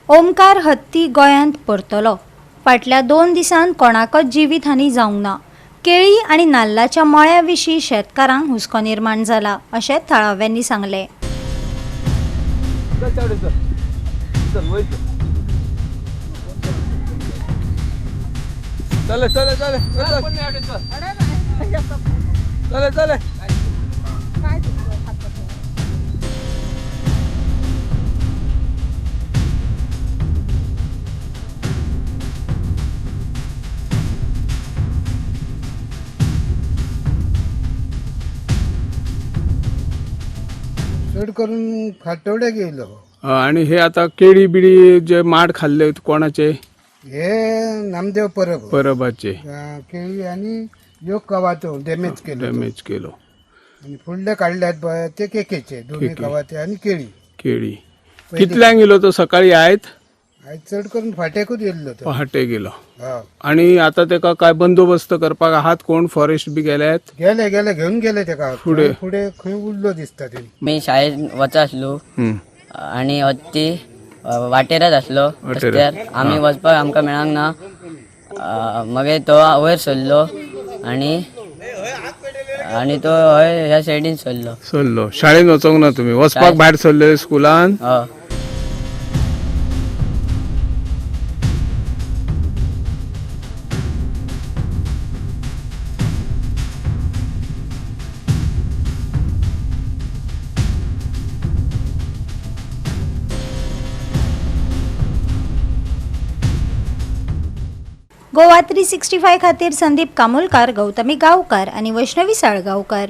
ओमकार हत्ती गोंयांत परतलो. फाटल्या 2 दिसांत कोणाकच जिवीतहानी जावंक ना. केळी आनी नाल्लाच्या मळ्या विशीं शेतकारांक हुस्को निर्माण जाला अशें थळाव्यांनी सांगलें. चड करून फाटवड्याक येयलो. आणि हे आता केळी बिळी जे माड खाल्ले कोणाचे? हे नामदेव परबाचे केळी आणि योग कवातो डॅमेज केलो आणि फुडले काढल्यात पळय ते केकेचे दोन्ही कवाते आणि केळी कितल्यांक गेलो तो? सकाळी आयज चड करून फाटेकूच येयल्लो तो. पहाटे गेलो. हा. आणि आता तेका काय बंदोबस्त करपाक आहात कोण? फॉरेस्ट बी गेल्यात? गेले घेऊन गेले तेका फुडें खंय उरलो दिसता ते. मी शाळेत वचा आसलो आणि हत्ती वाटेरच आसलो रस्त्यार. आम्ही वचपाक आमकां मेळांक ना. मागीर तो वयर सरलो आणि तो हय ह्या सायडीन सरलो. शाळेन वचोंक ना तुम्ही? वचपाक भायर सरले स्कुलान? गोवा 365 खातीर संदीप कामुलकार, गौतमी गांवकार आनी वैष्णवी साळगांवकार.